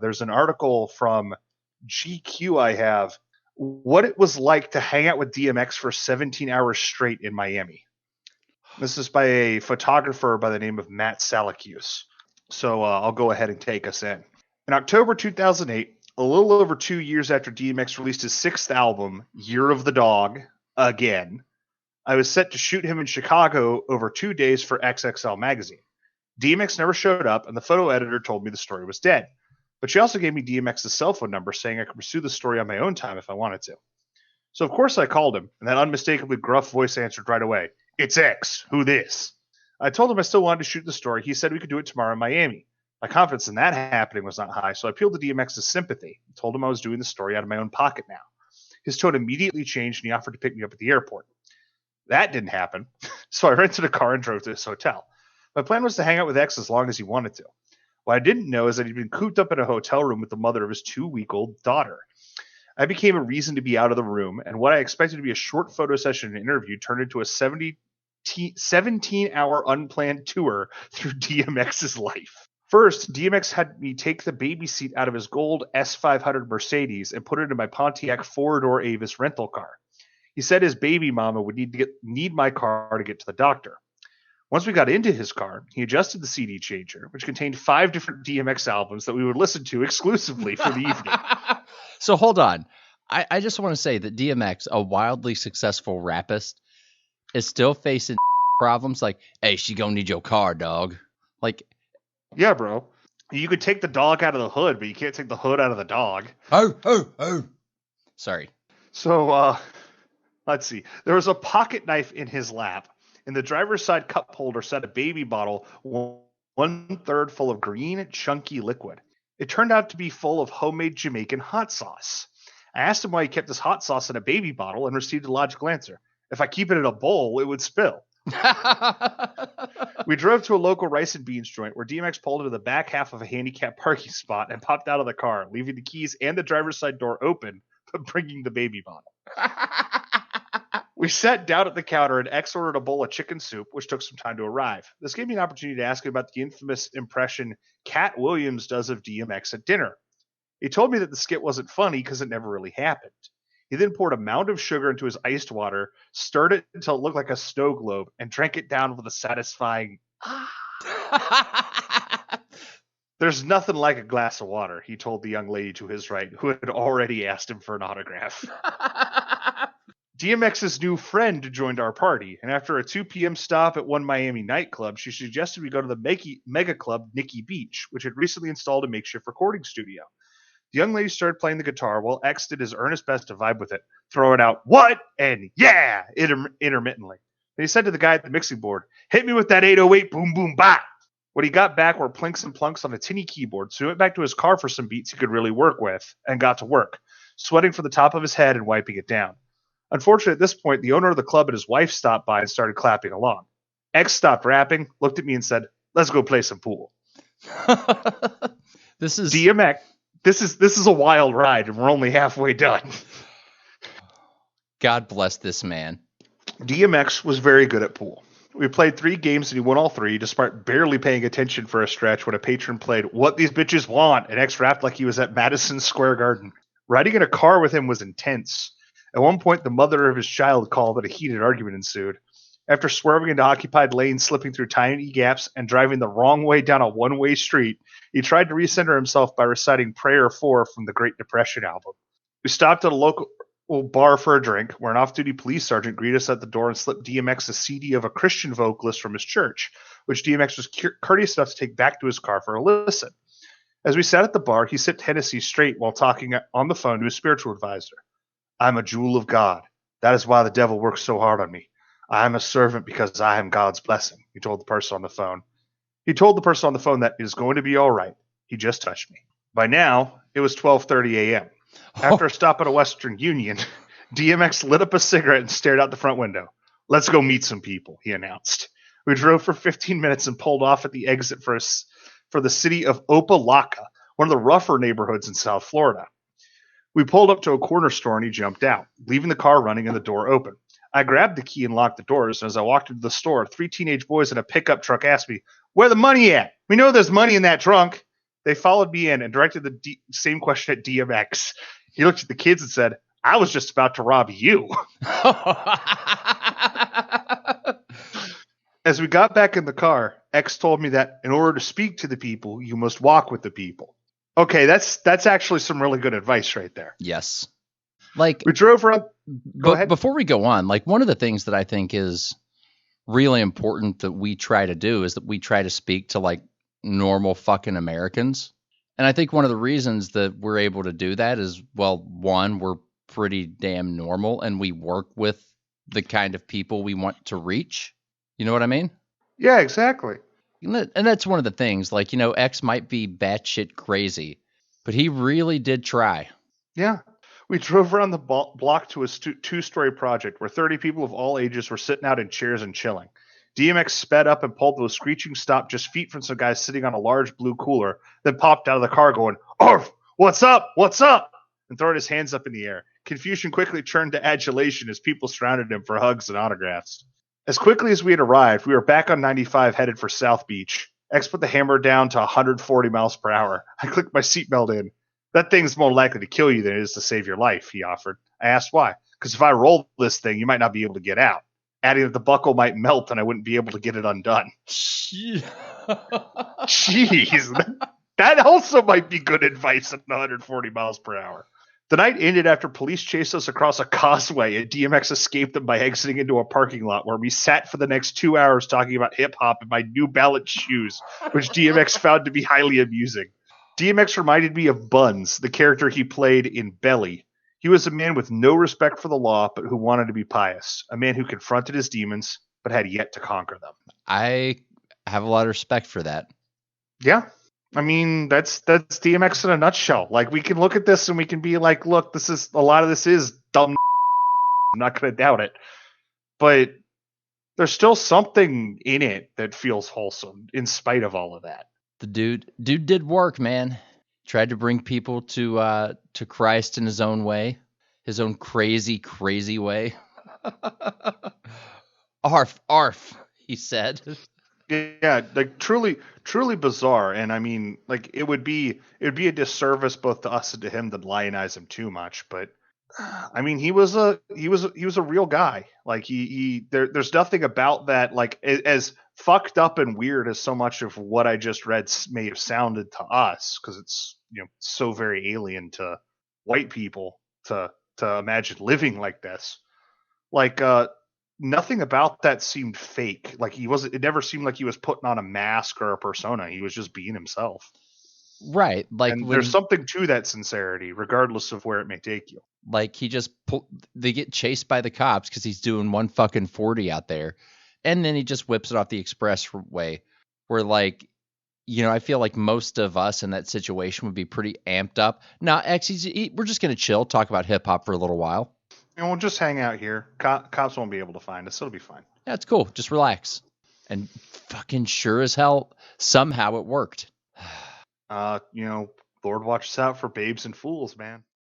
there's an article from GQ I have, what it was like to hang out with DMX for 17 hours straight in Miami. This is by a photographer by the name of Matt Salacuse. So I'll go ahead and take us in. In October 2008, a little over 2 years after DMX released his sixth album, Year of the Dog, again, I was set to shoot him in Chicago over 2 days for XXL magazine. DMX never showed up, and the photo editor told me the story was dead. But she also gave me DMX's cell phone number, saying I could pursue the story on my own time if I wanted to. So of course I called him, and that unmistakably gruff voice answered right away. It's X. Who this? I told him I still wanted to shoot the story. He said we could do it tomorrow in Miami. My confidence in that happening was not high, so I appealed to DMX's sympathy and told him I was doing the story out of my own pocket now. His tone immediately changed, and he offered to pick me up at the airport. That didn't happen, so I rented a car and drove to his hotel. My plan was to hang out with X as long as he wanted to. What I didn't know is that he'd been cooped up in a hotel room with the mother of his 2-week-old daughter. I became a reason to be out of the room, and what I expected to be a short photo session and interview turned into a 17-hour unplanned tour through DMX's life. First, DMX had me take the baby seat out of his gold S500 Mercedes and put it in my Pontiac 4-door Avis rental car. He said his baby mama would need my car to get to the doctor. Once we got into his car, he adjusted the CD changer, which contained 5 different DMX albums that we would listen to exclusively for the evening. So hold on. I just want to say that DMX, a wildly successful rapist, is still facing problems like, hey, she gonna need your car, dog. Like, yeah, bro. You could take the dog out of the hood, but you can't take the hood out of the dog. Oh. Sorry. So, let's see. There was a pocket knife in his lap. In the driver's side cup holder sat a baby bottle, 1/3 full of green, chunky liquid. It turned out to be full of homemade Jamaican hot sauce. I asked him why he kept his hot sauce in a baby bottle and received a logical answer. If I keep it in a bowl, it would spill. We drove to a local rice and beans joint where DMX pulled into the back half of a handicapped parking spot and popped out of the car, leaving the keys and the driver's side door open, but bringing the baby bottle. We sat down at the counter and X ordered a bowl of chicken soup, which took some time to arrive. This gave me an opportunity to ask him about the infamous impression Cat Williams does of DMX at dinner. He told me that the skit wasn't funny because it never really happened. He then poured a mound of sugar into his iced water, stirred it until it looked like a snow globe, and drank it down with a satisfying There's nothing like a glass of water, he told the young lady to his right, who had already asked him for an autograph. DMX's new friend joined our party, and after a 2 p.m. stop at one Miami nightclub, she suggested we go to the mega club Nikki Beach, which had recently installed a makeshift recording studio. The young lady started playing the guitar while X did his earnest best to vibe with it, throwing out "what" and "yeah" intermittently. Then he said to the guy at the mixing board, "Hit me with that 808 boom boom bop." What he got back were plinks and plunks on a tinny keyboard, so he went back to his car for some beats he could really work with, and got to work, sweating from the top of his head and wiping it down. Unfortunately, at this point, the owner of the club and his wife stopped by and started clapping along. X stopped rapping, looked at me, and said, "Let's go play some pool." This is DMX. This is a wild ride, and we're only halfway done. God bless this man. DMX was very good at pool. We played 3 games, and he won all 3, despite barely paying attention for a stretch when a patron played "What These Bitches Want," and X rapped like he was at Madison Square Garden. Riding in a car with him was intense. At one point, the mother of his child called, and a heated argument ensued. After swerving into occupied lanes, slipping through tiny gaps, and driving the wrong way down a one-way street, he tried to recenter himself by reciting Prayer 4 from the Great Depression album. We stopped at a local bar for a drink, where an off-duty police sergeant greeted us at the door and slipped DMX a CD of a Christian vocalist from his church, which DMX was courteous enough to take back to his car for a listen. As we sat at the bar, he sipped Hennessy straight while talking on the phone to his spiritual advisor. "I'm a jewel of God. That is why the devil works so hard on me. I am a servant because I am God's blessing," he told the person on the phone. He told the person on the phone that it is going to be all right. He just touched me. By now, it was 12:30 a.m. After a stop at a Western Union, DMX lit up a cigarette and stared out the front window. "Let's go meet some people," he announced. We drove for 15 minutes and pulled off at the exit for the city of Opelika, one of the rougher neighborhoods in South Florida. We pulled up to a corner store and he jumped out, leaving the car running and the door open. I grabbed the key and locked the doors, and as I walked into the store, 3 teenage boys in a pickup truck asked me, "Where the money at? We know there's money in that trunk." They followed me in and directed the same question at DMX. He looked at the kids and said, I was just about to rob you. As we got back in the car, X told me that in order to speak to the people, you must walk with the people. Okay, that's actually some really good advice right there. Yes. Like, we drove around. Go ahead. Before we go on, like, one of the things that I think is really important that we try to do is that we try to speak to like normal fucking Americans. And I think one of the reasons that we're able to do that is, well, one, we're pretty damn normal and we work with the kind of people we want to reach. You know what I mean? Yeah, exactly. And that's one of the things, like, you know, X might be batshit crazy, but he really did try. Yeah. We drove around the block to a two-story project where 30 people of all ages were sitting out in chairs and chilling. DMX sped up and pulled to a screeching stop just feet from some guy sitting on a large blue cooler, then popped out of the car going, "Arf! What's up? What's up?" and throwing his hands up in the air. Confusion quickly turned to adulation as people surrounded him for hugs and autographs. As quickly as we had arrived, we were back on 95 headed for South Beach. X put the hammer down to 140 miles per hour. I clicked my seatbelt in. That thing's more likely to kill you than it is to save your life, he offered. I asked why. Because if I roll this thing, you might not be able to get out. Adding that the buckle might melt and I wouldn't be able to get it undone. Jeez. That also might be good advice at 140 miles per hour. The night ended after police chased us across a causeway and DMX escaped them by exiting into a parking lot where we sat for the next 2 hours talking about hip-hop and my New Balance shoes, which DMX found to be highly amusing. DMX reminded me of Buns, the character he played in Belly. He was a man with no respect for the law, but who wanted to be pious. A man who confronted his demons, but had yet to conquer them. I have a lot of respect for that. Yeah. I mean, that's DMX in a nutshell. Like, we can look at this and we can be like, look, a lot of this is dumb. I'm not going to doubt it. But there's still something in it that feels wholesome in spite of all of that. The dude did work, man. Tried to bring people to Christ in his own way, his own crazy way. Arf, he said. Yeah, like truly bizarre. And I mean, like it would be a disservice both to us and to him to lionize him too much. But I mean, he was a real guy. Like there's nothing about that. Like as fucked up and weird as so much of what I just read may have sounded to us, because it's, you know, so very alien to white people to imagine living like this. Like nothing about that seemed fake. Like it never seemed like he was putting on a mask or a persona. He was just being himself. Right. Like, and there's something to that sincerity, regardless of where it may take you. Like, they get chased by the cops because he's doing 140 out there. And then he just whips it off the expressway where, like, you know, I feel like most of us in that situation would be pretty amped up. Now, X, we're just going to chill, talk about hip hop for a little while. And we'll just hang out here. Cops won't be able to find us. It'll be fine. Yeah, it's cool. Just relax. And fucking sure as hell, somehow it worked. You know, Lord watches out for babes and fools, man.